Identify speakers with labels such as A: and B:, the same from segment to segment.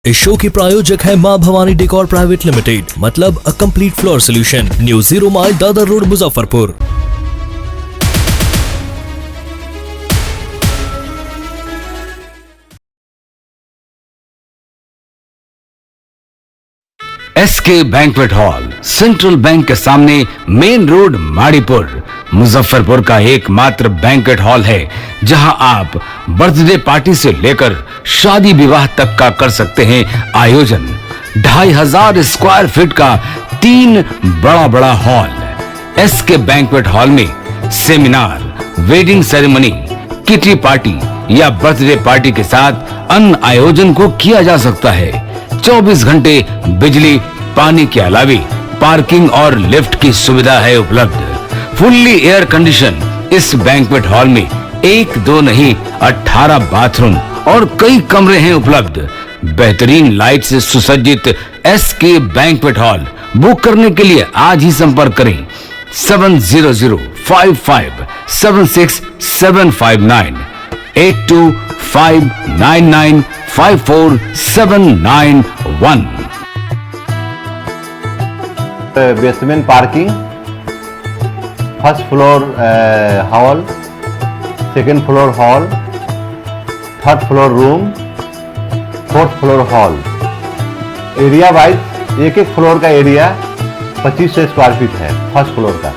A: इस शो की प्रायोजक है मां भवानी डेकोर प्राइवेट लिमिटेड, मतलब a complete floor solution, new 0 mile Dadar road, Muzaffarpur.
B: SK banquet hall, central bank के सामने, मेन रोड, माड़ीपुर, मुजफ्फरपुर का एकमात्र बैंक्वेट हॉल है जहां आप बर्थडे पार्टी से लेकर शादी विवाह तक का कर सकते हैं आयोजन। 2500 स्क्वायर फीट का 3 बड़ा हॉल। एसके बैंक्वेट हॉल में seminar, wedding ceremony, kitty party या बर्थडे पार्टी के साथ अन्य आयोजन को किया जा सकता है। 24 घंटे बिजली पानी के अलावा पार्किंग और लिफ्ट की सुविधा है उपलब्ध। फुल्ली एयर कंडीशन इस बैंक्वेट हॉल में 1, 2 नहीं 18 बाथरूम और कई कमरे हैं उपलब्ध। बेहतरीन लाइट से सुसज्जित एसके बैंक्वेट हॉल बुक करने के लिए आज ही संपर्क करें 7005576759 8259954791।
C: Basement parking, first floor hall, second floor hall, third floor room, fourth floor hall. Area wise एक फ्लोर का एरिया 2500 स्क्वायर फीट है। फर्स्ट फ्लोर का,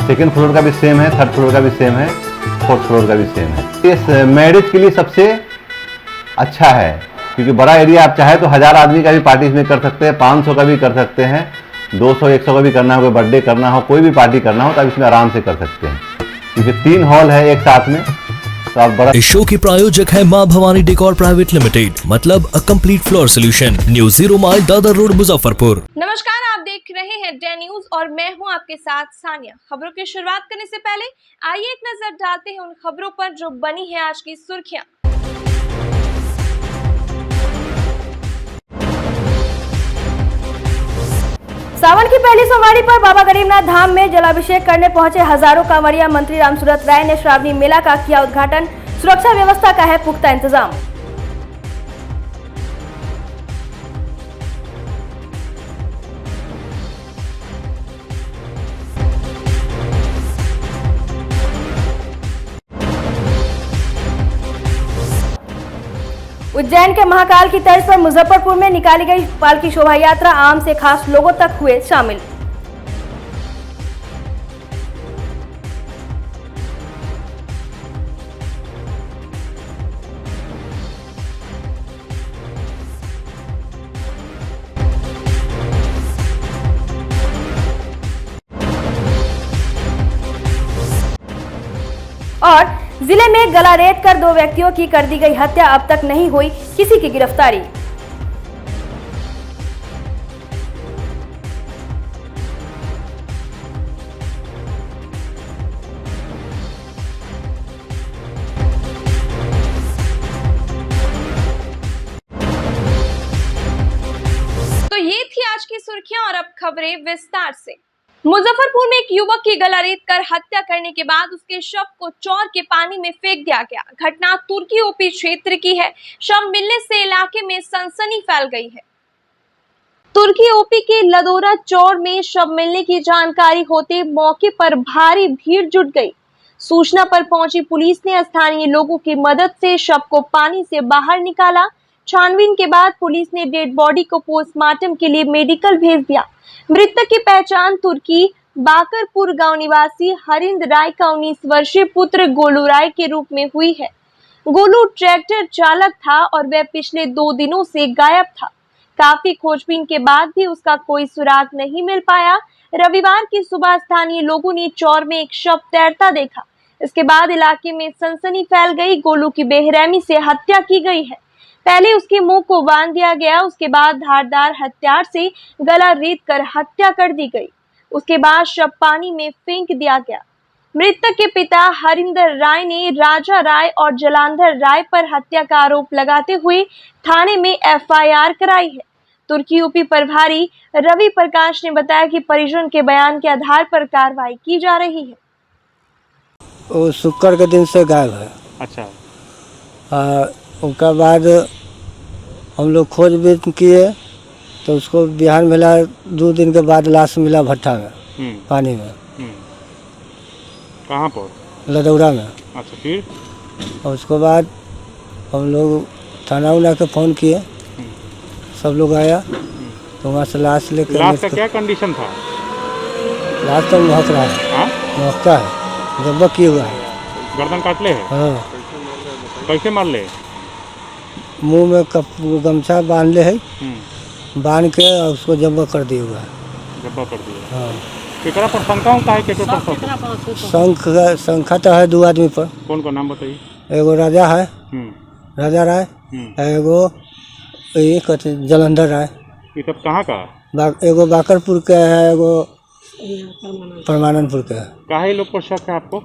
C: सेकेंड फ्लोर का भी सेम है, थर्ड फ्लोर का भी सेम है, फोर्थ फ्लोर का भी सेम है। इस मैरिज के लिए सबसे अच्छा है क्योंकि बड़ा एरिया, आप चाहे तो 1000 आदमी का भी पार्टी इसमें कर सकते हैं, 500 का भी कर सकते हैं, 200-100 का भी करना हो, कोई बर्थडे करना हो, कोई भी पार्टी करना हो तो आप इसमें आराम से कर सकते हैं क्योंकि 3 हॉल है एक साथ में। तो आप बड़ा।
A: इस शो की प्रायोजक है मां भवानी डेकोर प्राइवेट लिमिटेड, मतलब a complete floor solution, new 0 mile Dadar road, Muzaffarpur.
D: नमस्कार, आप देख रहे हैं डे न्यूज और मैं हूं आपके साथ सानिया। खबरों की शुरुआत करने से पहले आइए एक नजर डालते हैं उन खबरों पर जो बनी है आज की सुर्खियां।
E: सावन की पहली सोमवारी पर बाबा गरीबनाथ धाम में जलाभिषेक करने पहुंचे हजारों कांवरिया। मंत्री रामसूरत राय ने श्रावणी मेला का किया उद्घाटन। सुरक्षा व्यवस्था का है पुख्ता इंतजाम। उज्जैन के महाकाल की तर्ज पर मुजफ्फरपुर में निकाली गई पालकी शोभा यात्रा आम से खास लोगों तक हुए शामिल। और जिले में गला रेत कर 2 व्यक्तियों की कर दी गई हत्या, अब तक नहीं हुई किसी की गिरफ्तारी।
D: तो ये थी आज की सुर्खियां और अब खबरें विस्तार से। मुजफ्फरपुर में एक युवक की गला रेत कर हत्या करने के बाद उसके शव को चौर के पानी में फेंक दिया गया। घटना तुर्की ओपी क्षेत्र की है। शव मिलने से इलाके में सनसनी फैल गई है। तुर्की ओपी के लदोरा चौर में शव मिलने की जानकारी होते मौके पर भारी भीड़ जुट गई। सूचना पर पहुंची पुलिस ने स्थानीय लोगों की मदद से शव को पानी से बाहर निकाला। छानबीन के बाद पुलिस ने डेड बॉडी को पोस्टमार्टम के लिए मेडिकल भेज दिया। मृतक की पहचान तुर्की बाकरपुर गांव निवासी हरिंद राय का 19 वर्षीय पुत्र गोलू राय के रूप में हुई है। गोलू ट्रैक्टर चालक था और वह पिछले 2 दिनों से गायब था। काफी खोजबीन के बाद भी उसका कोई सुराग नहीं मिल पाया। रविवार की सुबह स्थानीय लोगों ने चौर में एक शव तैरता देखा। इसके बाद इलाके में सनसनी फैल गई। गोलू की बेरहमी से हत्या की गई है। पहले उसके मुंह को बांध दिया गया, उसके बाद धारदार हथियार से गला रेत कर हत्या कर दी गई। उसके बाद शव पानी में फेंक दिया गया। मृतक के पिता हरिंदर राय ने राजा राय और जलांधर राय पर हत्या का आरोप लगाते हुए थाने में एफआईआर कराई है। तुर्की यूपी प्रभारी रवि प्रकाश ने बताया कि परिजन के बयान के आधार पर कार्रवाई की जा रही है।
F: वो शुक्र के दिन से गायब है।
G: अच्छा।
F: उनका बाद हम लोग खोजबीन किए तो उसको बिहान मिला, 2 दिन के बाद लाश मिला भट्टा में, पानी में।
G: कहाँ पर?
F: लदौड़ा में।
G: अच्छा, फिर?
F: और उसके बाद हम लोग थाना उना के फ़ोन किए, सब लोग आया तो वहाँ से लाश लेकर।
G: लाश का क्या कंडीशन था?
F: लाश तो महक रहा है, महकता है, जब्बा किए हुआ है।
G: गर्दन काट ले है?
F: हाँ।
G: कैसे मार ले?
F: मुंह में गमछा बांध ले है, बांध के और उसको जब्बा कर दिया हुआ है।
G: जब्बा कर दिया।
F: हाँ।
G: केकरा पर शंका होता है? केकरा पर
F: शंका तो है 2 आदमी पर।
G: कौन का नाम बताइए?
F: एगो राजा है, राजा राय, एगो ये कहते जलंधर राय।
G: ये सब कहाँ का?
F: एगो बाकरपुर के है, एगो परमानंदपुर के है।
G: काहे लोग पर शक है आपको?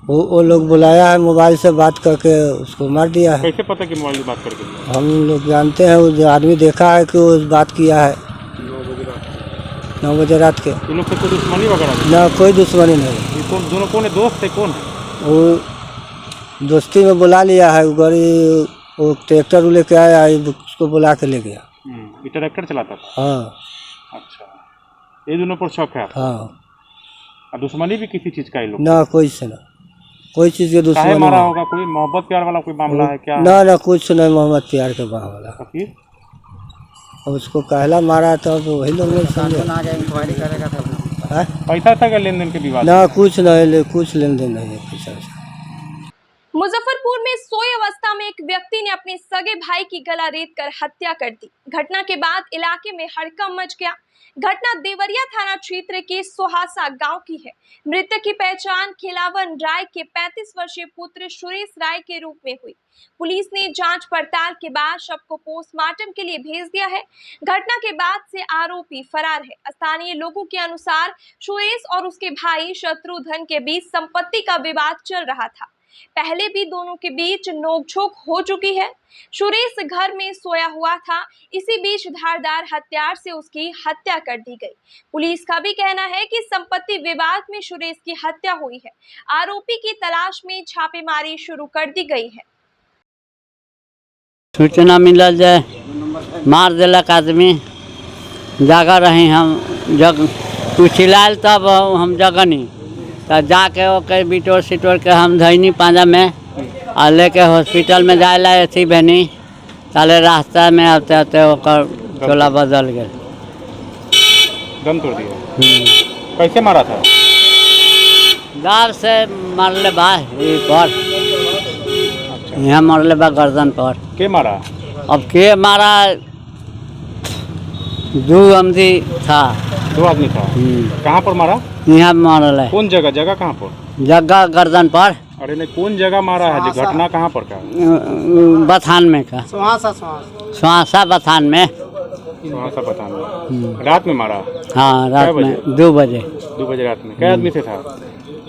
F: वो लोग बुलाया है, मोबाइल से बात करके उसको मार दिया है।
G: कैसे पता कि मोबाइल से बात करके?
F: हम लोग जानते हैं, वो जो आदमी देखा है कि वो बात किया है 9 बजे रात के।
G: उन लोग से कोई दुश्मनी वगैरह?
F: ना, कोई दुश्मनी नहीं।
G: ये कौन दोनों? कौन है दोस्त है? कौन है?
F: वो दोस्ती में बुला लिया है, गाड़ी वो ट्रैक्टर लेके आया, उसको बुला के ले गया।
G: ये ट्रैक्टर चलाता था?
F: हाँ।
G: अच्छा, ये दोनों पर शक है आपको?
F: हाँ।
G: और दुश्मनी भी किसी चीज का? ये लोग
F: ना, कोई से ना, कोई चीज के दुश्मनी
G: काहे मारा होगा? कोई मोहब्बत प्यार वाला कोई मामला है क्या?
F: ना, कुछ नहीं, मोहम्मद प्यार के मामला।
G: फिर
F: उसको कहला मारा तो वही लोग नहीं समझे।
G: पैसा था क्या लेन देन के विवाद?
F: ना, कुछ नहीं, कुछ लेन देन नहीं है पैसा से।
D: मुजफ्फरपुर में सोई अवस्था में एक व्यक्ति ने अपने सगे भाई की गला रेतकर हत्या कर दी। घटना के बाद इलाके में हड़कंप मच गया। घटना देवरिया थाना क्षेत्र के सोहासा गांव की है। मृतक की पहचान खिलावन राय के 35 वर्षीय पुत्र सुरेश राय के रूप में हुई। पुलिस ने जांच पड़ताल के बाद शव को पोस्टमार्टम के लिए भेज दिया है। घटना के बाद से आरोपी फरार है। स्थानीय लोगों के अनुसार सुरेश और उसके भाई शत्रुघ्न के बीच संपत्ति का विवाद चल रहा था। पहले भी दोनों के बीच नोकझोंक हो चुकी है। सुरेश घर में सोया हुआ था, इसी बीच धारदार हथियार से उसकी हत्या कर दी गई। पुलिस का भी कहना है कि संपत्ति विवाद में सुरेश की हत्या हुई है। आरोपी की तलाश में छापेमारी शुरू कर दी गई है।
H: सूचना मिलल जे मार दिलक आदमी, जागा रही हम, जग तू चिल्लायल तब हम जगनी, तो जाके ओके बिटोर सिटोर के हम धैनी पाँजा में और लेके हॉस्पिटल में जाए ला अथी बनी। ताले रास्ता में आते आते ओकर चोला बदल गए,
G: दम तोड़ दिया। कैसे मारा था?
H: दाव से मारले बा ई पर। अच्छा। यहाँ मारले बा गर्दन पर।
G: के मारा?
H: अब के मारा? 2 आदमी था।
G: 2 आदमी था? कहाँ पर मारा?
H: यहाँ मारल है।
G: कौन जगह? जगह कहाँ पर?
H: जगह गर्दन पर।
G: अरे नहीं, कौन जगह मारा है? घटना कहाँ पर का?
H: बथान में का। सुहासा बथान में।
G: सुहासा बथान में। रात में मारा?
H: हाँ, रात में 2 बजे।
G: 2 बजे रात में। कै आदमी से था?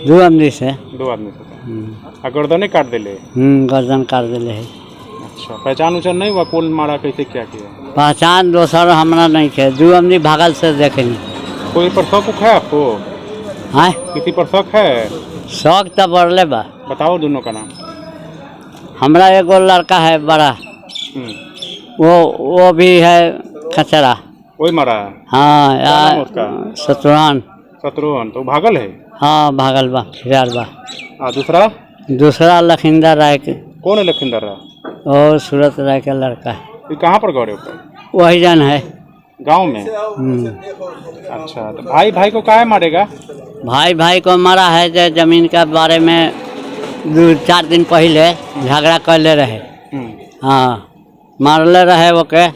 H: 2 आदमी से।
G: 2 आदमी से था। गर्दन काट दिले?
H: गर्दन काट दिले है।
G: अच्छा, पहचान उचान नहीं हुआ कौन मारा, कैसे क्या किया?
H: पहचान दोसर हमारा नहीं है, 2 आदमी भागल से देखेंगे।
G: कोई पर शक है आपको?
H: हाँ,
G: किसी पर शक है?
H: शौक तो बढ़ले बा।
G: बताओ दोनों का नाम।
H: हमरा एगो लड़का है बड़ा, वो भी है खचरा।
G: वही मारा है?
H: हाँ
G: यार,
H: शत्रुघ्न
G: तो भागल है?
H: हाँ, भागल बा, फिरार बा।
G: दूसरा
H: लखिंदर राय के।
G: कौन है लखिंदर राय?
H: और सूरत राय का लड़का है।
G: ये कहाँ पर गौरे ऊपर?
H: वही जन है
G: गांव में। अच्छा, तो भाई को काहे मारेगा?
H: भाई को मारा है जो जमीन के बारे में 2-4 दिन पहले झगड़ा करले रहे। हाँ, मारले रहे ओके,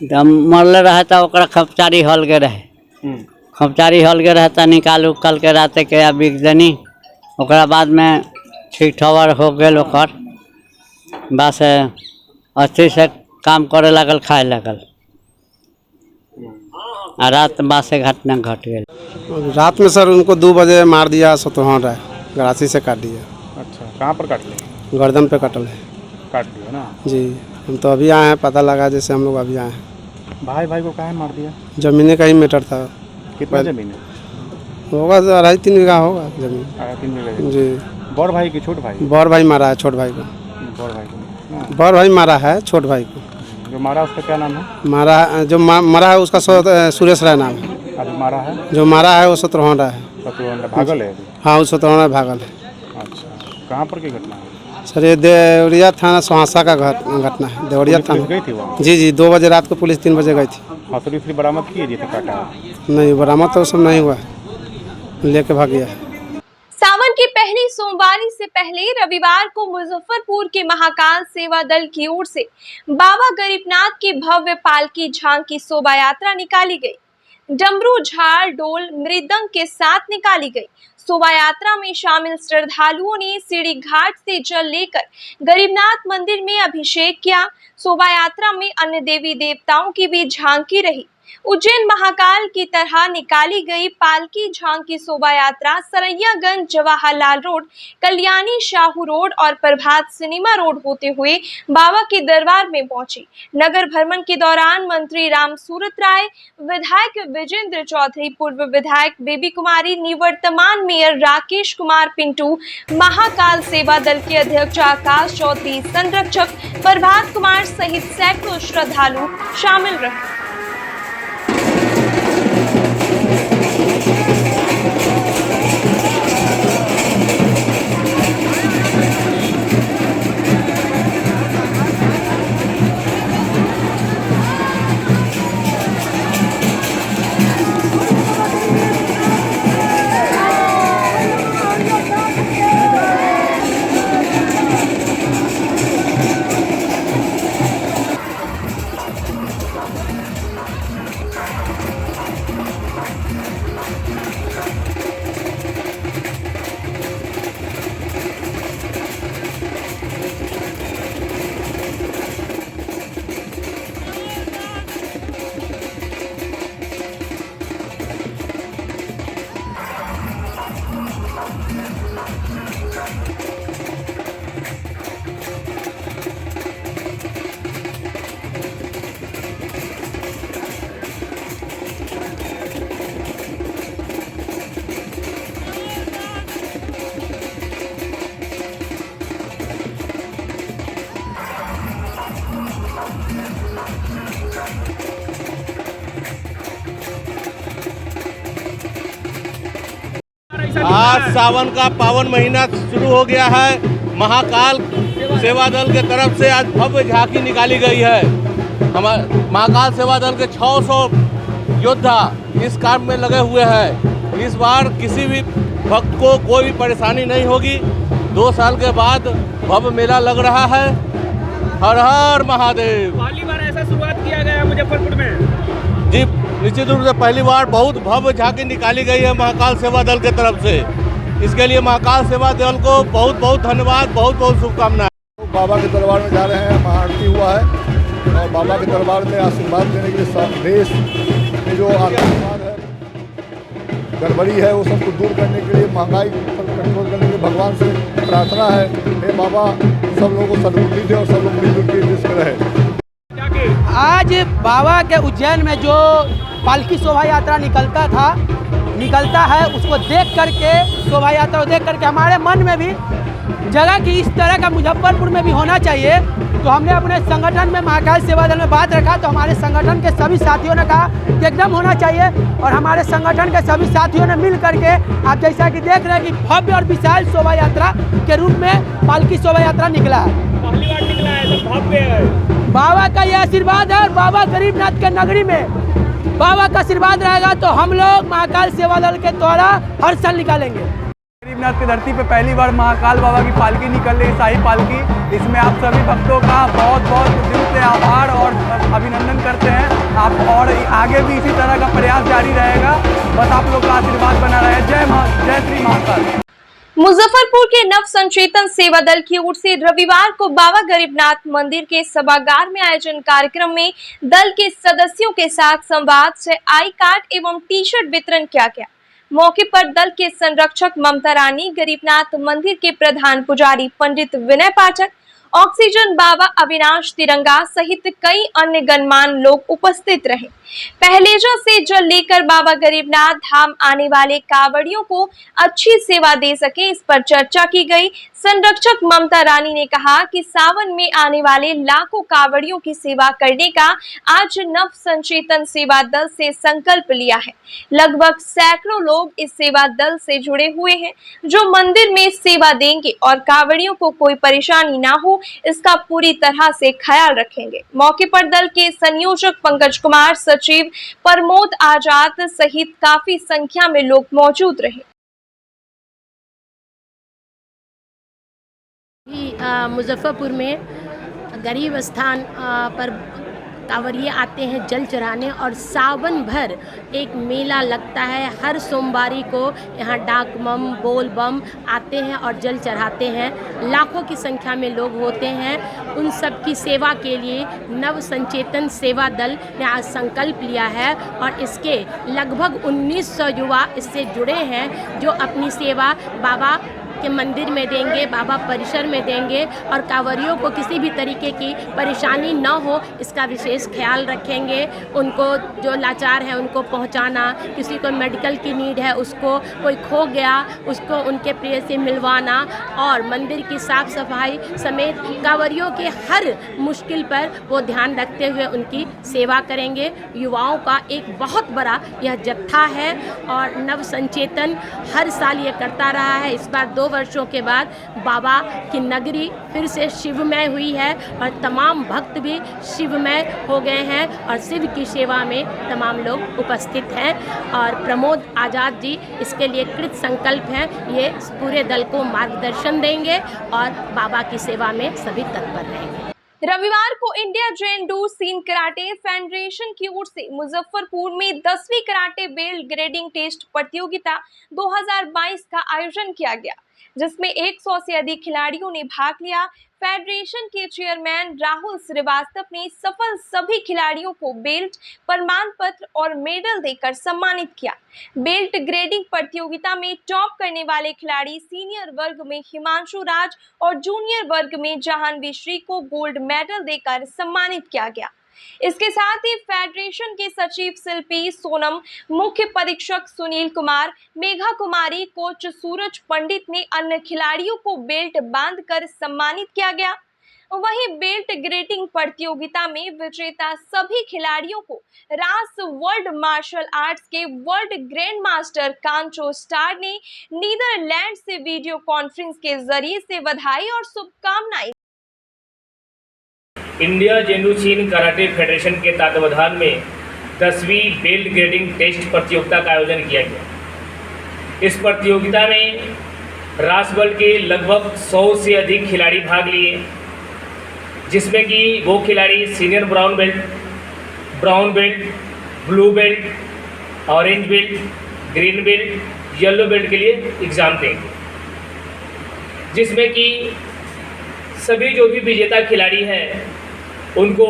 H: जब मरले रहे तो ओकरा खपचारी हल के रहे। खपचारी हल के रहे तो निकाल उकाल के राते के बिक देनी। ओकरा बाद में ठीक ठवर हो गए, ओकर बस अच्छे से काम करे लगल, खाए लगल। रात बाद से घटना घट गई।
I: रात में सर उनको 2 बजे मार दिया, शत्रुघ्न राय गरासी से काट दिया।
G: अच्छा, कहाँ पर काट लिया?
I: गर्दन पे कटल है।
G: काट दिया ना? जी,
I: हम तो अभी आए हैं, पता लगा जैसे हम लोग अभी आए हैं।
G: भाई को काहे मार दिया?
I: जमीन का ही मैटर था।
G: कितना जमीन है?
I: होगा 2.5-3 बीघा होगा जमीन।
G: 3 बीघा
I: जी।
G: बड़ भाई की छोट भाई?
I: बड़ भाई मारा है छोट भाई को।
G: बड़ भाई
I: मारा है छोट भाई को।
G: जो मारा उसका क्या नाम है?
I: मारा जो मरा है उसका सुरेश राय नाम है।
G: अभी मारा है?
I: जो मारा है वो सतरहोंडा है।
G: भागल है अभी?
I: हाँ वो सतरहोंडा भागल है।
G: अच्छा, कहाँ पर की घटना है?
I: सर ये देवरिया थाना सोहासा का घटना है। देवरिया थाना
G: गई थी वहाँ?
I: जी 2 बजे रात को पुलिस 3 बजे गई थी।
G: हथौड़ी बरामद की जिसे काटा?
I: नहीं बरामद तो सब नहीं हुआ, लेके भाग गया।
D: सावन की पहली सोमवारी से पहले रविवार को मुजफ्फरपुर के महाकाल सेवा दल की ओर से बाबा गरीबनाथ की भव्य पालकी झांकी शोभा यात्रा निकाली गई। डमरू, झाल, डोल, मृदंग के साथ निकाली गई। शोभा यात्रा में शामिल श्रद्धालुओं ने सीढ़ी घाट से जल लेकर गरीबनाथ मंदिर में अभिषेक किया। शोभा यात्रा में अन्य देवी देवताओं की भी झांकी रही। उज्जैन महाकाल की तरह निकाली गई पालकी झांकी शोभा यात्रा सरैयागंज, जवाहरलाल रोड, कल्याणी शाहू रोड और प्रभात सिनेमा रोड होते हुए बाबा के दरबार में पहुंची। नगर भ्रमण के दौरान मंत्री रामसूरत राय, विधायक विजेंद्र चौधरी, पूर्व विधायक बेबी कुमारी, निवर्तमान मेयर राकेश कुमार पिंटू, महाकाल सेवा दल के अध्यक्ष आकाश चौधरी, संरक्षक प्रभात कुमार सहित सैकड़ों श्रद्धालु शामिल रहे।
J: आज सावन का पावन महीना शुरू हो गया है। महाकाल सेवा दल के तरफ से आज भव्य झांकी निकाली गई है। हमारे महाकाल सेवा दल के 600 योद्धा इस काम में लगे हुए हैं। इस बार किसी भी भक्त को कोई भी परेशानी नहीं होगी। 2 साल के बाद भव्य मेला लग रहा है। हर हर महादेव।
G: पहली बार ऐसा शुरुआत किया गया मुजफ्फरपुर में?
J: जी निश्चित रूप से पहली बार बहुत भव्य झांकी निकाली गई है महाकाल सेवा दल के तरफ से। इसके लिए महाकाल सेवा दल को बहुत बहुत धन्यवाद, बहुत बहुत शुभकामनाएं।
K: बाबा के दरबार में जा रहे हैं, महाआरती हुआ है और बाबा के दरबार में आशीर्वाद देने के लिए देश में जो आतंकवाद है, गड़बड़ी है, वो सबको दूर करने के लिए, महंगाई पर कंट्रोल करने के लिए भगवान से प्रार्थना है। हे बाबा सब लोगों को सद्बुद्धि दे और सब लोग मिलजुल के देश में रहे।
L: आज बाबा के उज्जैन में जो पालकी शोभा यात्रा निकलता है उसको देख करके, शोभा यात्रा को देख करके हमारे मन में भी जगह की इस तरह का मुजफ्फरपुर में भी होना चाहिए। तो हमने अपने संगठन में महाकाल सेवा दल में बात रखा तो हमारे संगठन के सभी साथियों ने कहा कि एकदम होना चाहिए और हमारे संगठन के सभी साथियों ने मिल करके आप जैसा कि देख रहे हैं कि भव्य और विशाल शोभा यात्रा के रूप में पालकी शोभा यात्रा निकला है।
G: पहली बार निकला है तो भव्य है।
L: बाबा का ये आशीर्वाद है और बाबा गरीबनाथ के नगरी में बाबा का आशीर्वाद रहेगा तो हम लोग महाकाल सेवा दल के द्वारा हर साल निकालेंगे।
M: गरीबनाथ की धरती पे पहली बार महाकाल बाबा की पालकी निकल रही, शाही पालकी। इसमें आप सभी भक्तों का बहुत बहुत दिल से आभार और अभिनंदन करते हैं। आप और आगे भी इसी तरह का प्रयास जारी रहेगा। बस आप लोग का आशीर्वाद बना रहे। जय श्री महाकाल।
D: मुजफ्फरपुर के नव संचेतन सेवा दल की ओर से रविवार को बाबा गरीबनाथ मंदिर के सभागार में आयोजन कार्यक्रम में दल के सदस्यों के साथ संवाद से आई कार्ड एवं टी शर्ट वितरण किया गया। मौके पर दल के संरक्षक ममता रानी, गरीबनाथ मंदिर के प्रधान पुजारी पंडित विनय पाठक ऑक्सीजन बाबा अविनाश तिरंगा सहित कई अन्य गणमान्य लोग उपस्थित रहे। पहलेजा से जल लेकर बाबा गरीबनाथ धाम आने वाले कांवड़ियों को अच्छी सेवा दे सके, इस पर चर्चा की गई। संरक्षक ममता रानी ने कहा कि सावन में आने वाले लाखों कांवड़ियों की सेवा करने का आज नव संचेतन सेवा दल से संकल्प लिया है। लगभग सैकड़ों लोग इस सेवा दल से जुड़े हुए हैं, जो मंदिर में सेवा देंगे और कांवड़ियों को कोई परेशानी ना हो, इसका पूरी तरह से ख्याल रखेंगे। मौके पर दल के संयोजक पंकज कुमार, सचिव प्रमोद आजाद सहित काफी संख्या में लोग मौजूद रहे।
N: मुजफ्फरपुर में गरीब स्थान पर कांवरिये आते हैं जल चढ़ाने और सावन भर एक मेला लगता है। हर सोमवारी को यहाँ डाक बम, बोल बम आते हैं और जल चढ़ाते हैं। लाखों की संख्या में लोग होते हैं। उन सब की सेवा के लिए नव संचेतन सेवा दल ने आज संकल्प लिया है और इसके लगभग 1900 युवा इससे जुड़े हैं, जो अपनी सेवा बाबा के मंदिर में देंगे, बाबा परिसर में देंगे और कांवरियों को किसी भी तरीके की परेशानी न हो, इसका विशेष ख्याल रखेंगे। उनको जो लाचार है उनको पहुंचाना, किसी को मेडिकल की नीड है, उसको कोई खो गया उसको उनके प्रिय से मिलवाना और मंदिर की साफ सफाई समेत कांवरियों के हर मुश्किल पर वो ध्यान रखते हुए उनकी सेवा करेंगे। युवाओं का एक बहुत बड़ा यह जत्था है और नव संचेतन हर साल ये करता रहा है। इस बार 2 वर्षों के बाद बाबा की नगरी फिर से शिवमय हुई है और तमाम भक्त भी शिवमय हो गए हैं और शिव की सेवा में तमाम लोग उपस्थित हैं और प्रमोद आजाद जी इसके लिए कृत संकल्प हैं। ये पूरे दल को मार्गदर्शन देंगे और बाबा की सेवा में सभी तत्पर रहेंगे।
D: रविवार को इंडिया जैन डू सीन कराटे फेडरेशन की ओर से मुजफ्फरपुर में 10वीं कराटे बेल्ट ग्रेडिंग टेस्ट प्रतियोगिता 2022 का आयोजन किया गया, जिसमें 100 से अधिक खिलाड़ियों ने भाग लिया। फेडरेशन के चेयरमैन राहुल श्रीवास्तव ने सफल सभी खिलाड़ियों को बेल्ट, प्रमाण पत्र और मेडल देकर सम्मानित किया। बेल्ट ग्रेडिंग प्रतियोगिता में टॉप करने वाले खिलाड़ी सीनियर वर्ग में हिमांशु राज और जूनियर वर्ग में जाह्नवी श्री को गोल्ड मेडल देकर सम्मानित किया गया। इसके साथ ही फेडरेशन के सचिव शिल्पी सोनम, मुख्य परीक्षक सुनील कुमार, मेघा कुमारी, कोच सूरज पंडित ने अन्य खिलाड़ियों को बेल्ट बांधकर सम्मानित किया गया। वहीं बेल्ट ग्रेडिंग प्रतियोगिता में विजेता सभी खिलाड़ियों को रास वर्ल्ड मार्शल आर्ट्स के वर्ल्ड ग्रैंड मास्टर कांचो स्टार ने नीदरलैंड से वीडियो कॉन्फ्रेंस के जरिए से बधाई और शुभकामनाएं।
O: इंडिया जैन चीन कराटे फेडरेशन के तत्वावधान में 10वीं बेल्ट ग्रेडिंग टेस्ट प्रतियोगिता का आयोजन किया गया। इस प्रतियोगिता में राष्ट्रबल के लगभग 100 से अधिक खिलाड़ी भाग लिए, जिसमें कि वो खिलाड़ी senior brown belt, blue belt, orange belt, green belt, yellow belt के लिए एग्ज़ाम देंगे, जिसमें कि सभी जो भी विजेता खिलाड़ी हैं उनको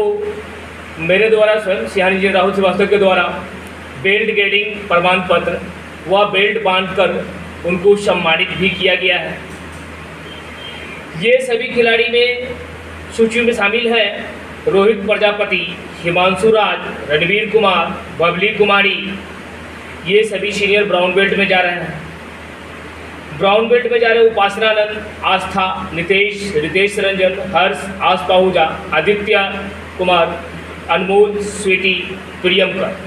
O: मेरे द्वारा स्वयं सियानी जी राहुल श्रीवास्तव के द्वारा बेल्ट ग्रेडिंग प्रमाण पत्र व बेल्ट बांधकर उनको सम्मानित भी किया गया है। ये सभी खिलाड़ी में सूची में शामिल है रोहित प्रजापति, हिमांशु राज, रणवीर कुमार, बबली कुमारी। ये सभी सीनियर ब्राउन बेल्ट में जा रहे हैं। ब्राउन बेल्ट में जा रहे उपासनानंद, आस्था, नितेश, रितेश रंजन, हर्ष, आस पाहुजा, आदित्य कुमार, अनमोल, स्वीटी, प्रियंकर,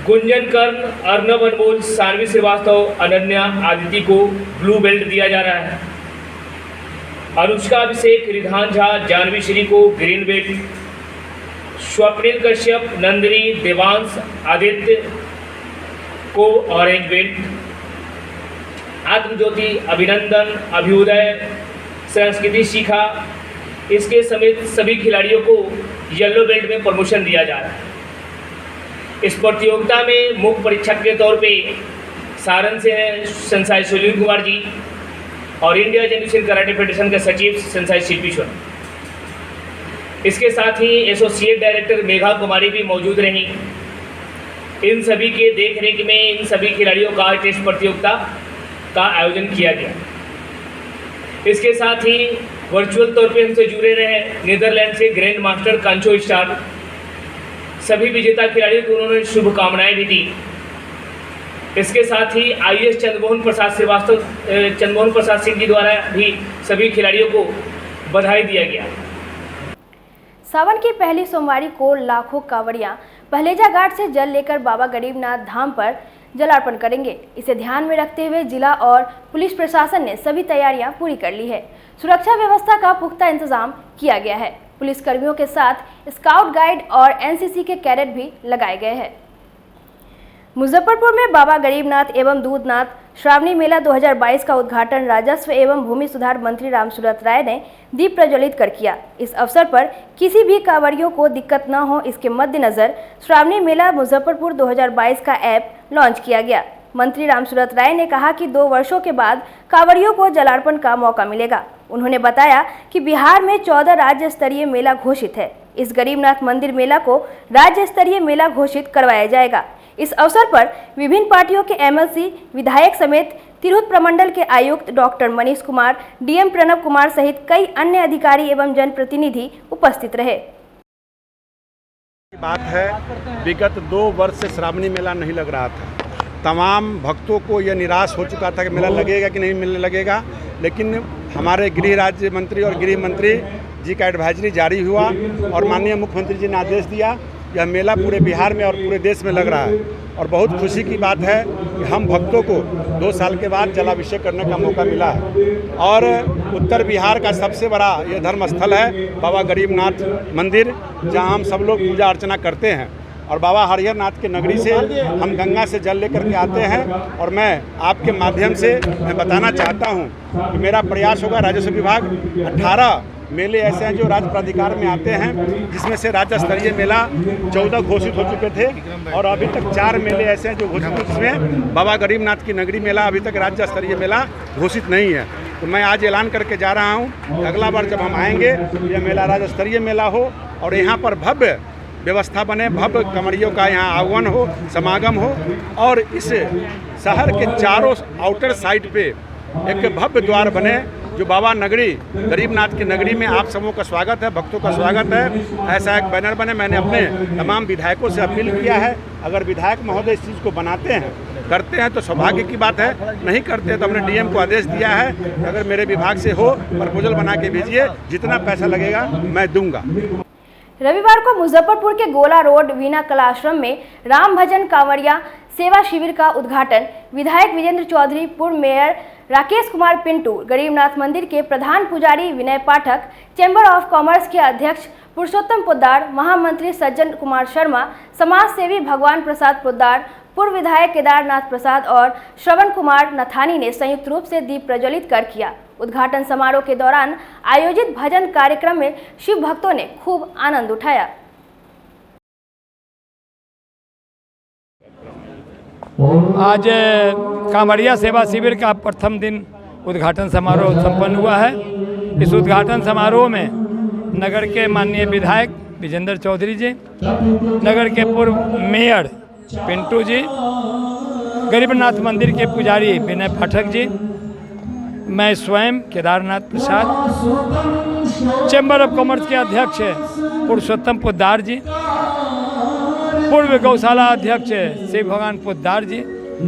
O: गुंजन कर्ण, अर्नब अनमोल, सानवी श्रीवास्तव, अनन्या, आदिति को ब्लू बेल्ट दिया जा रहा है। अनुष्का अभिषेक, रिधान झा, जाह्नवी श्री को ग्रीन बेल्ट, स्वप्निल कश्यप, नंदिनी, देवांश, आदित्य को ऑरेंज बेल्ट, आत्मज्योति, अभिनंदन, अभ्युदय, संस्कृति शिखा, इसके समेत सभी खिलाड़ियों को येलो बेल्ट में प्रमोशन दिया जा रहा है। इस प्रतियोगिता में मुख्य परीक्षक के तौर पे सारण से हैं संसाई सुनील कुमार जी और इंडिया जैन कराटे फेडरेशन के सचिव संसाई शिल्पी सोनम। इसके साथ ही एसोसिएट डायरेक्टर मेघा कुमारी भी मौजूद रहीं। इन सभी के देखरेख में इन सभी खिलाड़ियों का टेस्ट प्रतियोगिता का आयोजन किया गया। इसके साथ ही वर्चुअल तौर पे हमसे जुड़े रहे नीदरलैंड से ग्रैंड मास्टर कांचो स्टार। सभी विजेता खिलाड़ियों को उन्होंने शुभकामनाएं भी दी। इसके साथ ही IAS चंद्रमोहन प्रसाद सिंह जी द्वारा भी सभी खिलाड़ियों को बधाई दिया गया।
E: सावन की पहली सोमवारी को लाखों कांवड़ियां पहलेजा घाट से जल लेकर बाबा गरीबनाथ धाम पर जलार्पण करेंगे। इसे ध्यान में रखते हुए जिला और पुलिस प्रशासन ने सभी तैयारियां पूरी कर ली है। सुरक्षा व्यवस्था का पुख्ता इंतजाम किया गया है। पुलिस कर्मियों के साथ स्काउट गाइड और NCC के कैडेट भी लगाए गए हैं। मुजफ्फरपुर में बाबा गरीबनाथ एवं दूधनाथ श्रावणी मेला 2022 का उद्घाटन राजस्व एवं भूमि सुधार मंत्री रामसूरत राय ने दीप प्रज्वलित कर किया। इस अवसर पर किसी भी कांवड़ियों को दिक्कत न हो, इसके मद्देनजर श्रावणी मेला मुजफ्फरपुर 2022 का ऐप लॉन्च किया गया। मंत्री रामसूरत राय ने कहा कि 2 वर्षों के बाद कांवड़ियों को जलार्पण का मौका मिलेगा। उन्होंने बताया कि बिहार में 14 राज्य स्तरीय मेला घोषित है। इस गरीबनाथ मंदिर मेला को राज्य स्तरीय मेला घोषित करवाया जाएगा। इस अवसर पर विभिन्न पार्टियों के MLC, विधायक समेत तिरहुत प्रमंडल के आयुक्त डॉक्टर मनीष कुमार, DM प्रणव कुमार सहित कई अन्य अधिकारी एवं जनप्रतिनिधि उपस्थित रहे।
I: बात है, विगत 2 वर्ष से श्रावणी मेला नहीं लग रहा था। तमाम भक्तों को यह निराश हो चुका था कि मेला लगेगा कि नहीं मेला लगेगा, लेकिन हमारे गृह राज्य मंत्री और गृह मंत्री जी का एडवाइजरी जारी हुआ और माननीय मुख्यमंत्री जी ने आदेश दिया। यह मेला पूरे बिहार में और पूरे देश में लग रहा है और बहुत खुशी की बात है कि हम भक्तों को 2 साल के बाद जलाभिषेक करने का मौका मिला है। और उत्तर बिहार का सबसे बड़ा यह धर्म स्थल है बाबा गरीबनाथ मंदिर, जहां हम सब लोग पूजा अर्चना करते हैं। और बाबा हरिहर नाथ की नगरी से हम गंगा से जल लेकर के आते हैं। और मैं आपके माध्यम से मैं बताना चाहता हूं कि मेरा प्रयास होगा, राजस्व विभाग 18 मेले ऐसे हैं जो राज्य प्राधिकार में आते हैं, जिसमें से राज्य स्तरीय मेला 14 घोषित हो चुके थे और अभी तक 4 मेले ऐसे हैं जो घोषित हैं, जिसमें बाबा गरीबनाथ की नगरी मेला अभी तक राज्य स्तरीय मेला घोषित नहीं है। तो मैं आज ऐलान करके जा रहा हूँ, अगला बार जब हम आएंगे यह मेला राज्य स्तरीय मेला हो और यहाँ पर भव्य व्यवस्था बने, भव्य कांवड़ियों का यहाँ आगमन हो, समागम हो और इस शहर के चारों आउटर साइड पे एक भव्य द्वार बने जो बाबा नगरी गरीबनाथ की नगरी में आप सबों का स्वागत है, भक्तों का स्वागत है, ऐसा एक बैनर बने। मैंने अपने तमाम विधायकों से अपील किया है, अगर विधायक महोदय इस चीज़ को बनाते हैं, करते हैं तो सौभाग्य की बात है, नहीं करते हैं तो हमने DM को आदेश दिया है कि अगर मेरे विभाग से हो प्रपोजल बना के भेजिए, जितना पैसा लगेगा मैं दूंगा।
E: रविवार को मुजफ्फरपुर के गोला रोड वीणा कला आश्रम में राम भजन कांवड़िया सेवा शिविर का उद्घाटन विधायक विजेंद्र चौधरी, पूर्व मेयर राकेश कुमार पिंटू, गरीबनाथ मंदिर के प्रधान पुजारी विनय पाठक, चैम्बर ऑफ कॉमर्स के अध्यक्ष पुरुषोत्तम पोद्दार, महामंत्री सज्जन कुमार शर्मा, समाज सेवी भगवान प्रसाद पोद्दार, पूर्व विधायक केदारनाथ प्रसाद और श्रवण कुमार नथानी ने संयुक्त रूप से दीप प्रज्वलित कर किया। उद्घाटन समारोह के दौरान आयोजित भजन कार्यक्रम में शिव भक्तों ने खूब आनंद उठाया।
P: आज कांवड़िया सेवा शिविर का प्रथम दिन उद्घाटन समारोह संपन्न हुआ है। इस उद्घाटन समारोह में नगर के माननीय विधायक विजेंद्र चौधरी जी, नगर के पूर्व मेयर पिंटू जी, गरीबनाथ मंदिर के पुजारी विनय पाठक जी, मैं स्वयं केदारनाथ प्रसाद, चैम्बर ऑफ कॉमर्स के अध्यक्ष पुरुषोत्तम पोद्दार जी, पूर्व गौशाला अध्यक्ष शिव भगवान पोद्दार जी,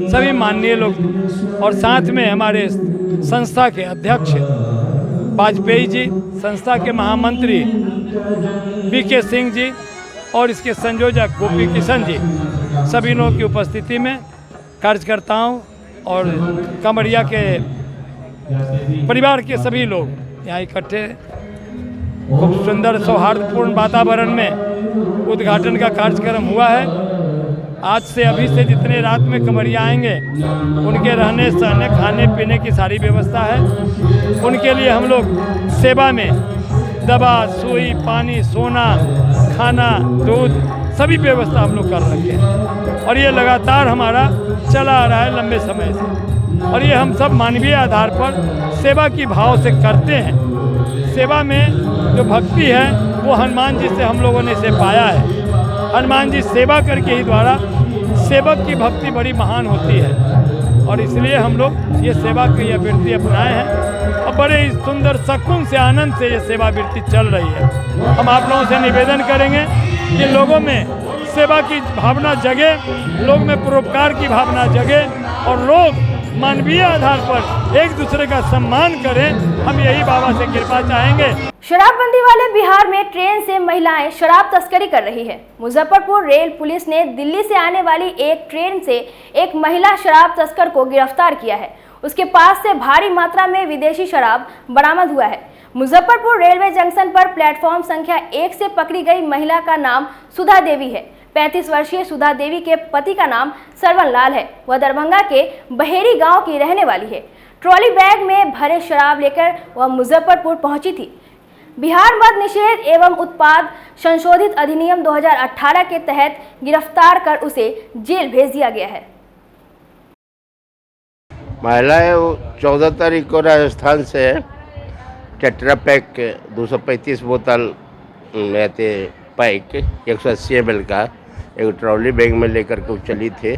P: सभी माननीय लोग और साथ में हमारे संस्था के अध्यक्ष वाजपेयी जी, संस्था के महामंत्री VK सिंह जी और इसके संयोजक गोपी किशन जी, सभी लोगों की उपस्थिति में कार्यकर्ताओं और कांवड़िया के परिवार के सभी लोग यहाँ इकट्ठे खूब सुंदर सौहार्दपूर्ण वातावरण में उद्घाटन का कार्यक्रम हुआ है। आज से अभी से जितने रात में कांवड़िया आएंगे उनके रहने सहने खाने पीने की सारी व्यवस्था है। उनके लिए हम लोग सेवा में दवा, सुई, पानी, सोना, खाना, दूध सभी व्यवस्था हम लोग कर रखे हैं और ये लगातार हमारा चला आ रहा है लंबे समय से और ये हम सब मानवीय आधार पर सेवा की भाव से करते हैं। सेवा में जो भक्ति है वो हनुमान जी से हम लोगों ने इसे पाया है। हनुमान जी सेवा करके ही द्वारा सेवक की भक्ति बड़ी महान होती है। और इसलिए हम लोग ये सेवा की यह वृत्ति अपनाए हैं और बड़े ही सुंदर सुकून से आनंद से ये सेवा वृत्ति चल रही है। हम आप लोगों से निवेदन करेंगे कि लोगों में सेवा की भावना जगे, लोग में परोपकार की भावना जगे और लोग मानवीय आधार पर एक दूसरे का सम्मान करें। हम यही बाबा से कृपा चाहेंगे।
E: शराबबंदी वाले बिहार में ट्रेन से महिलाएं शराब तस्करी कर रही है। मुजफ्फरपुर रेल पुलिस ने दिल्ली से आने वाली एक ट्रेन से एक महिला शराब तस्कर को गिरफ्तार किया है। उसके पास से भारी मात्रा में विदेशी शराब बरामद हुआ है। मुजफ्फरपुर रेलवे जंक्शन पर प्लेटफॉर्म संख्या 1 से पकड़ी गई महिला का नाम सुधा देवी है। 35 वर्षीय सुधा देवी के पति का नाम सरवन लाल है। वह दरभंगा के बहेरी गांव की रहने वाली है। ट्रॉली बैग में भरे शराब लेकर वह मुजफ्फरपुर पहुंची थी। बिहार मद्य निषेध एवं उत्पाद संशोधित अधिनियम 2018 के तहत गिरफ्तार कर उसे जेल भेज दिया गया है।
Q: महिलाएं 14 तारीख को राजस्थान से टेट्रा पैक 235 बोतल रहते पैक 180 ml का एक ट्रॉली बैग में लेकर के चली थे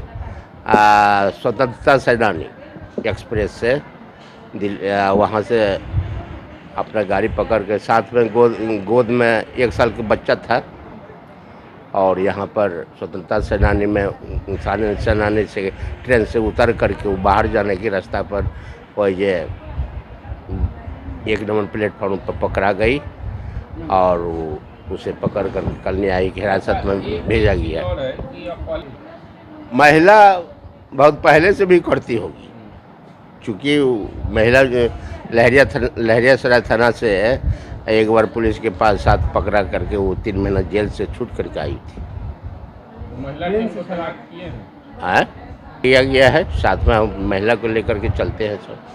Q: स्वतंत्रता सेनानी एक्सप्रेस से वहाँ से अपना गाड़ी पकड़ के साथ में गोद में 1 साल का बच्चा था और यहाँ पर स्वतंत्रता सेनानी में सेनानी से ट्रेन से उतर करके वो बाहर जाने के रास्ता पर वो ये 1 नंबर प्लेटफॉर्म पर पकड़ा गई और उसे पकड़ कर कल न्यायिक हिरासत में भेजा गया। महिला बहुत पहले से भी करती होगी, चूँकि महिला लहरियासराय थाना से एक बार पुलिस के पास साथ पकड़ा करके वो 3 महीना जेल से छूट करके आई थी। किया गया है, साथ में हम महिला को लेकर के चलते हैं सब।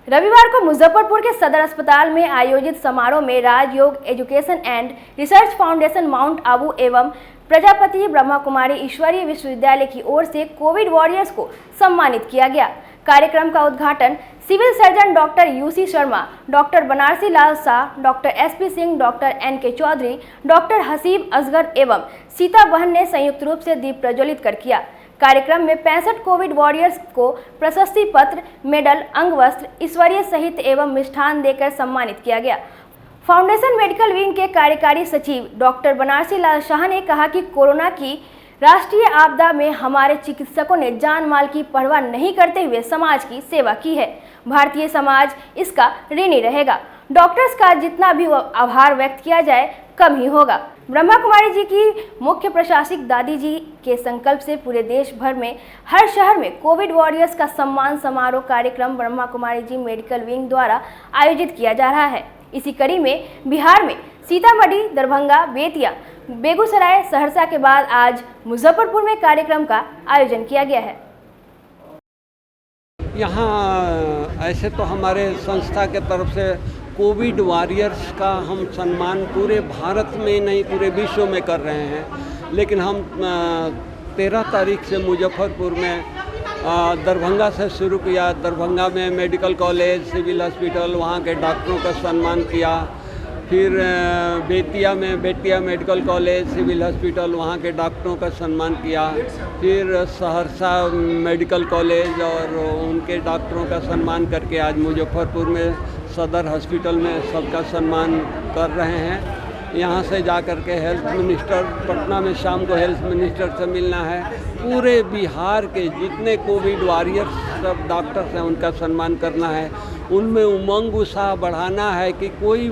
E: रविवार को मुजफ्फरपुर के सदर अस्पताल में आयोजित समारोह में Rajyoga Education and Research Foundation Mount Abu एवं प्रजापति ब्रह्मा कुमारी ईश्वरीय विश्वविद्यालय की ओर से कोविड वॉरियर्स को सम्मानित किया गया। कार्यक्रम का उद्घाटन civil surgeon doctor UC Sharma, doctor Banarasi Lal Shah, doctor SP Singh, doctor NK Chaudhary, doctor Haseeb Asgar एवं सीता बहन ने संयुक्त रूप से दीप प्रज्वलित कर किया। कार्यक्रम में 65 कोविड वॉरियर्स को प्रशस्ति पत्र, मेडल, अंगवस्त्र, ईश्वरीय सहित एवं मिष्ठान देकर सम्मानित किया गया। फाउंडेशन मेडिकल विंग के कार्यकारी सचिव डॉक्टर बनारसी लाल शाह ने कहा कि कोरोना की राष्ट्रीय आपदा में हमारे चिकित्सकों ने जान माल की परवाह नहीं करते हुए समाज की सेवा की है। भारतीय समाज इसका ऋणी रहेगा। डॉक्टर्स का जितना भी आभार व्यक्त किया जाए कम ही होगा। ब्रह्मा कुमारी जी की मुख्य प्रशासक दादी जी के संकल्प से पूरे देश भर में हर शहर में कोविड वॉरियर्स का सम्मान समारोह कार्यक्रम ब्रह्मा कुमारी जी मेडिकल विंग द्वारा आयोजित किया जा रहा है। इसी कड़ी में बिहार में सीतामढ़ी, दरभंगा, बेतिया, बेगूसराय, सहरसा के बाद आज मुजफ्फरपुर में कार्यक्रम का आयोजन किया गया है।
R: यहाँ ऐसे तो हमारे संस्था के तरफ से कोविड वॉरियर्स का हम सम्मान पूरे भारत में नहीं पूरे विश्व में कर रहे हैं, लेकिन हम 13 तारीख से मुजफ्फरपुर में दरभंगा से शुरू किया। दरभंगा में मेडिकल कॉलेज, सिविल हॉस्पिटल, वहाँ के डॉक्टरों का सम्मान किया। फिर बेतिया में Bettiah medical college, civil hospital, वहाँ के डॉक्टरों का सम्मान किया। फिर सहरसा मेडिकल कॉलेज और उनके डॉक्टरों का सम्मान करके आज मुजफ्फरपुर में सदर हॉस्पिटल में सबका सम्मान कर रहे हैं। यहाँ से जा कर के हेल्थ मिनिस्टर, पटना में शाम को हेल्थ मिनिस्टर से मिलना है। पूरे बिहार के जितने कोविड वॉरियर्स सब डॉक्टर्स हैं उनका सम्मान करना है। उनमें उमंग उत्साह बढ़ाना है कि कोई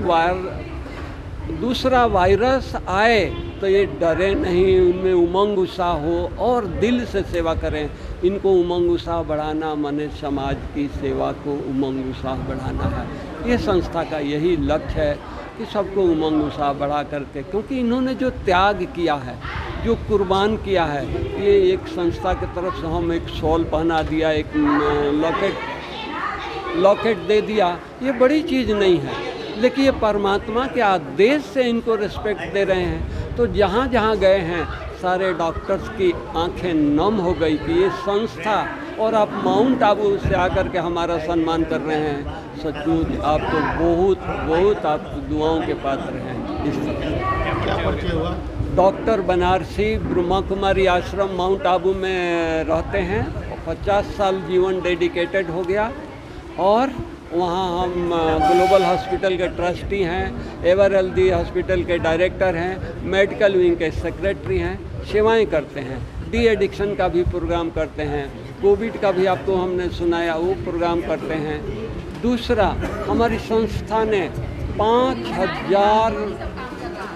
R: दूसरा वायरस आए तो ये डरे नहीं, उनमें उमंग उत्साह हो और दिल से सेवा करें। इनको उमंग उत्साह बढ़ाना माने समाज की सेवा को उमंग उत्साह बढ़ाना है। ये संस्था का यही लक्ष्य है कि सबको उमंग उत्साह बढ़ा करके, क्योंकि इन्होंने जो त्याग किया है, जो कुर्बान किया है, ये एक संस्था की तरफ से हम एक शॉल पहना दिया, एक लॉकेट दे दिया, ये बड़ी चीज़ नहीं है, लेकिन ये परमात्मा के आदेश से इनको रिस्पेक्ट दे रहे हैं। तो जहाँ जहाँ गए हैं सारे डॉक्टर्स की आंखें नम हो गई कि ये संस्था और आप माउंट आबू से आकर के हमारा सम्मान कर रहे हैं। सचमुच आप तो बहुत बहुत आप दुआओं के पात्र हैं। इस तरह डॉक्टर बनारसी ब्रह्मा कुमारी आश्रम माउंट आबू में रहते हैं 50 साल जीवन डेडिकेटेड हो गया। और वहाँ हम ग्लोबल हॉस्पिटल के ट्रस्टी हैं, एवर हेल्दी हॉस्पिटल के डायरेक्टर हैं, मेडिकल विंग के सेक्रेटरी हैं, सेवाएं करते हैं। डी एडिक्शन का भी प्रोग्राम करते हैं, कोविड का भी आपको हमने सुनाया वो प्रोग्राम करते हैं। दूसरा, हमारी संस्था ने 5000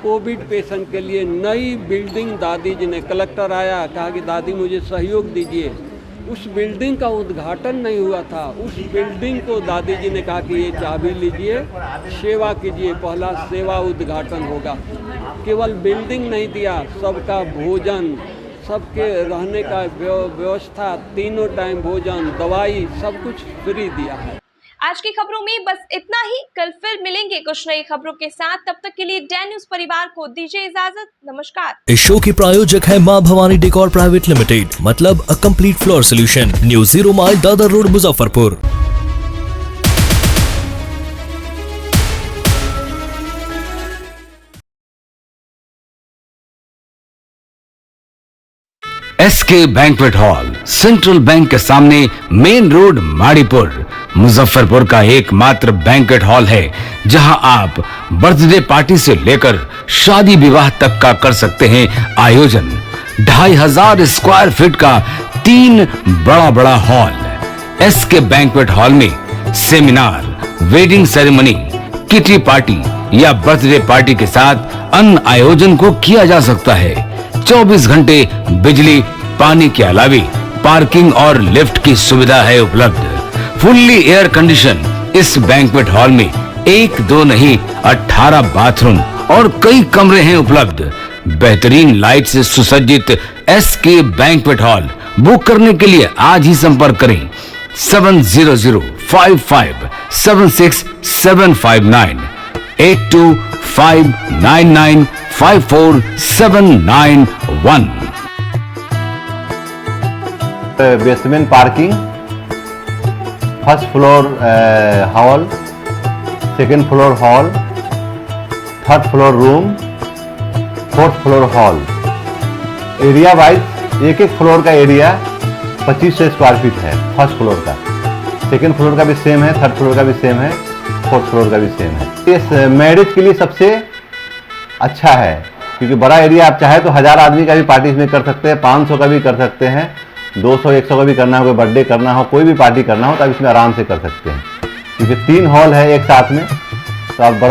R: कोविड पेशेंट के लिए नई बिल्डिंग, दादी जी ने, कलेक्टर आया कहा कि दादी मुझे सहयोग दीजिए, उस बिल्डिंग का उद्घाटन नहीं हुआ था। उस बिल्डिंग को दादी जी ने कहा कि ये चाबी लीजिए, सेवा कीजिए, पहला सेवा उद्घाटन होगा। केवल बिल्डिंग नहीं दिया, सबका भोजन, सबके रहने का व्यवस्था, तीनों टाइम भोजन, दवाई, सब कुछ फ्री दिया है।
D: आज की खबरों में बस इतना ही। कल फिर मिलेंगे कुछ नई खबरों के साथ। तब तक के लिए डैन न्यूज परिवार को दीजिए इजाजत। नमस्कार।
A: इस शो की प्रायोजक है मां भवानी डेकोर प्राइवेट लिमिटेड, मतलब a complete floor solution, new 0 mile Dadar road, Muzaffarpur.
B: SK banquet hall, central bank के सामने, मेन रोड, माड़ीपुर, मुजफ्फरपुर का एकमात्र बैंक्वेट हॉल है जहां आप बर्थडे पार्टी से लेकर शादी विवाह तक का कर सकते हैं आयोजन। 2500 स्क्वायर फीट का 3 बड़ा हॉल। SK बैंक्वेट हॉल में seminar, wedding ceremony, kitty party या बर्थडे पार्टी के साथ अन्य आयोजन को किया जा सकता है। 24 घंटे बिजली पानी के अलावा पार्किंग और लिफ्ट की सुविधा है उपलब्ध। फुल्ली एयर कंडीशन इस बैंक्वेट हॉल में 1, 2 नहीं 18 बाथरूम और कई कमरे हैं उपलब्ध। बेहतरीन लाइट से सुसज्जित SK बैंक्वेट हॉल बुक करने के लिए आज ही संपर्क करें 7005576759 8259954791।
C: Basement parking, first floor hall, second floor hall, third floor room, fourth floor hall. Area wise एक फ्लोर का एरिया 2500 स्क्वायर फीट है फर्स्ट फ्लोर का, सेकेंड फ्लोर का भी सेम है, थर्ड फ्लोर का भी सेम है, फोर्थ फ्लोर का भी सेम है। इस मैरिज के लिए सबसे अच्छा है क्योंकि बड़ा एरिया, आप चाहे तो 1000 आदमी का भी पार्टी इसमें कर सकते हैं, 500 का भी कर सकते हैं, 200-100 का भी करना हो, कोई बर्थडे करना हो, कोई भी पार्टी करना हो तो आप इसमें आराम से कर सकते हैं क्योंकि 3 हॉल है एक साथ में, तो आप